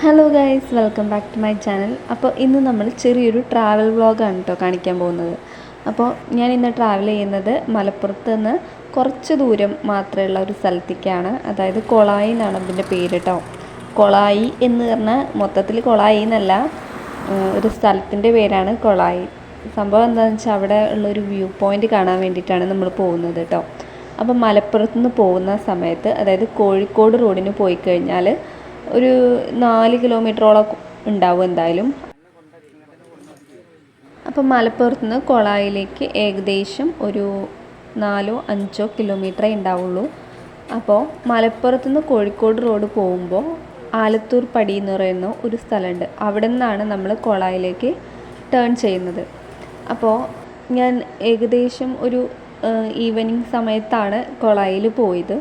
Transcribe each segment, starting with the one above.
Hello guys, welcome back to my channel. അപ്പോൾ ഇന്ന് നമ്മൾ ചെറിയൊരു ട്രാവൽ വ്ളോഗാണ് കേട്ടോ കാണിക്കാൻ പോകുന്നത്. അപ്പോൾ ഞാൻ ഇന്ന് ട്രാവൽ ചെയ്യുന്നത് മലപ്പുറത്ത് നിന്ന് കുറച്ച് ദൂരം മാത്രമുള്ള ഒരു സ്ഥലത്തേക്കാണ്. അതായത് കൊളായി എന്നാണ് അതിൻ്റെ പേര് കേട്ടോ. കൊളായി എന്ന് പറഞ്ഞാൽ മൊത്തത്തിൽ കൊളായി എന്നല്ല, ഒരു സ്ഥലത്തിൻ്റെ പേരാണ് കൊളായി. സംഭവം എന്താണെന്ന് വെച്ചാൽ അവിടെ ഉള്ളൊരു വ്യൂ പോയിൻ്റ് കാണാൻ വേണ്ടിയിട്ടാണ് നമ്മൾ പോകുന്നത് കേട്ടോ. അപ്പോൾ മലപ്പുറത്ത് നിന്ന് പോകുന്ന സമയത്ത്, അതായത് കോഴിക്കോട് റോഡിന് പോയി കഴിഞ്ഞാൽ ഒരു 4 കിലോമീറ്ററോളം ഉണ്ടാവും എന്തായാലും. അപ്പം മലപ്പുറത്ത് നിന്ന് കൊളായിലേക്ക് ഏകദേശം ഒരു 4-5 കിലോമീറ്ററേ ഉണ്ടാവുള്ളൂ. അപ്പോൾ മലപ്പുറത്ത് നിന്ന് കോഴിക്കോട് റോഡ് പോകുമ്പോൾ ആലത്തൂർ പടി എന്ന് പറയുന്ന ഒരു സ്ഥലമുണ്ട്. അവിടെ നിന്നാണ് നമ്മൾ കൊളായിലേക്ക് ടേൺ ചെയ്യുന്നത്. അപ്പോൾ ഞാൻ ഏകദേശം ഒരു ഈവനിങ് സമയത്താണ് കൊളായിൽ പോയത്.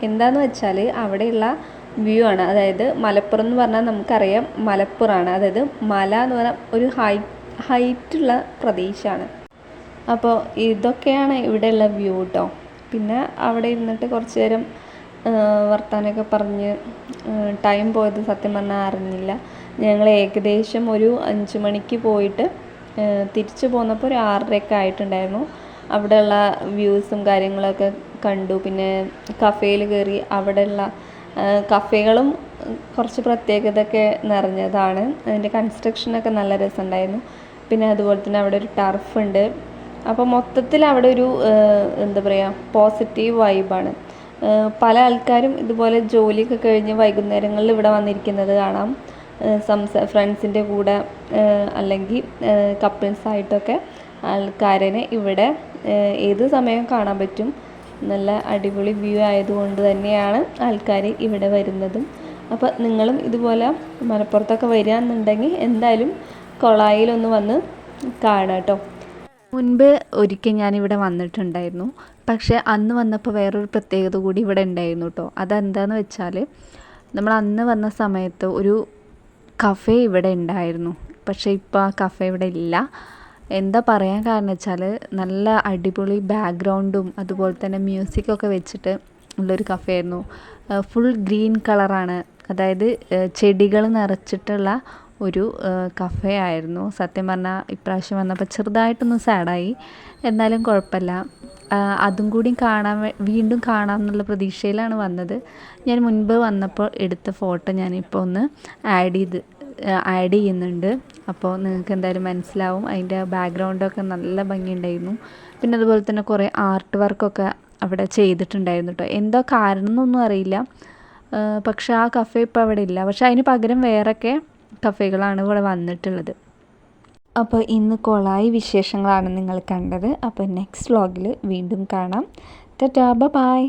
എന്താണെന്ന് വെച്ചാൽ അവിടെയുള്ള വ്യൂ ആണ്. അതായത് മലപ്പുറം എന്ന് പറഞ്ഞാൽ നമുക്കറിയാം മലപ്പുറമാണ്, അതായത് മല എന്ന് പറഞ്ഞാൽ ഒരു ഹൈറ്റുള്ള പ്രദേശമാണ്. അപ്പോൾ ഇതൊക്കെയാണ് ഇവിടെയുള്ള വ്യൂ കേട്ടോ. പിന്നെ അവിടെ ഇരുന്നിട്ട് കുറച്ച് നേരം വർത്താനമൊക്കെ പറഞ്ഞ് ടൈം പോയത് സത്യം പറഞ്ഞാൽ അറിഞ്ഞില്ല. ഞങ്ങൾ ഏകദേശം ഒരു 5 മണിക്ക് പോയിട്ട് തിരിച്ചു പോന്നപ്പോൾ ഒരു 6:30 ആയിട്ടുണ്ടായിരുന്നു. അവിടെയുള്ള വ്യൂസും കാര്യങ്ങളൊക്കെ കണ്ടു. പിന്നെ കഫേയിൽ കയറി. അവിടെയുള്ള കഫേകളും കുറച്ച് പ്രത്യേകതയൊക്കെ നിറഞ്ഞതാണ്. അതിൻ്റെ കൺസ്ട്രക്ഷനൊക്കെ നല്ല രസമുണ്ടായിരുന്നു. പിന്നെ അതുപോലെ തന്നെ അവിടെ ഒരു ടർഫുണ്ട്. അപ്പോൾ മൊത്തത്തിൽ അവിടെ ഒരു എന്താ പറയുക, പോസിറ്റീവ് വൈബാണ്. പല ആൾക്കാരും ഇതുപോലെ ജോലിയൊക്കെ കഴിഞ്ഞ് വൈകുന്നേരങ്ങളിൽ ഇവിടെ വന്നിരിക്കുന്നത് കാണാം. ഫ്രണ്ട്സിൻ്റെ കൂടെ അല്ലെങ്കിൽ കപ്പിൾസായിട്ടൊക്കെ ആൾക്കാരെ ഇവിടെ ഏത് സമയം കാണാൻ പറ്റും. നല്ല അടിപൊളി വ്യൂ ആയതുകൊണ്ട് തന്നെയാണ് ആൾക്കാർ ഇവിടെ വരുന്നതും. അപ്പോൾ നിങ്ങളും ഇതുപോലെ മലപ്പുറത്തൊക്കെ വരികയെന്നുണ്ടെങ്കിൽ എന്തായാലും കൊളായിലൊന്ന് വന്ന് കാണാം കേട്ടോ. മുൻപ് ഒരിക്കൽ ഞാനിവിടെ വന്നിട്ടുണ്ടായിരുന്നു. പക്ഷേ അന്ന് വന്നപ്പോൾ വേറൊരു പ്രത്യേകത കൂടി ഇവിടെ ഉണ്ടായിരുന്നു കേട്ടോ. അതെന്താണെന്ന് വെച്ചാൽ, നമ്മൾ അന്ന് വന്ന സമയത്ത് ഒരു കഫേ ഇവിടെ ഉണ്ടായിരുന്നു. പക്ഷേ ഇപ്പോൾ ആ കഫേ ഇവിടെ ഇല്ല. എന്താ പറയാൻ കാരണം വെച്ചാൽ, നല്ല അടിപൊളി ബാക്ക്ഗ്രൗണ്ടും അതുപോലെ തന്നെ മ്യൂസിക്കൊക്കെ വെച്ചിട്ട് ഉള്ളൊരു കഫേ ആയിരുന്നു. ഫുൾ ഗ്രീൻ കളറാണ്, അതായത് ചെടികൾ നിറച്ചിട്ടുള്ള ഒരു കഫേ ആയിരുന്നു. സത്യം പറഞ്ഞാൽ ഇപ്രാവശ്യം വന്നപ്പോൾ ചെറുതായിട്ടൊന്ന് സാഡായി. എന്നാലും കുഴപ്പമില്ല. അതും കൂടി വീണ്ടും കാണാം എന്നുള്ള പ്രതീക്ഷയിലാണ് വന്നത്. ഞാൻ മുൻപ് വന്നപ്പോൾ എടുത്ത ഫോട്ടോ ഞാനിപ്പോൾ ഒന്ന് ആഡ് ചെയ്യുന്നുണ്ട്. അപ്പോൾ നിങ്ങൾക്ക് എന്തായാലും മനസ്സിലാവും. അതിൻ്റെ ബാക്ക്ഗ്രൗണ്ടൊക്കെ നല്ല ഭംഗിയുണ്ടായിരുന്നു. പിന്നെ അതുപോലെ തന്നെ കുറേ ആർട്ട് വർക്കൊക്കെ അവിടെ ചെയ്തിട്ടുണ്ടായിരുന്നു കേട്ടോ. എന്തോ കാരണം എന്നൊന്നും അറിയില്ല. പക്ഷേ ആ കഫേ ഇപ്പോൾ അവിടെ ഇല്ല. പക്ഷേ അതിന് പകരം വേറൊക്കെ കഫേകളാണ് ഇവിടെ വന്നിട്ടുള്ളത്. അപ്പോൾ ഇന്ന് കൊളായി വിശേഷങ്ങളാണ് നിങ്ങൾ കണ്ടത്. അപ്പോൾ നെക്സ്റ്റ് വ്ളോഗിൽ വീണ്ടും കാണാം. ടാറ്റാ, ബൈ.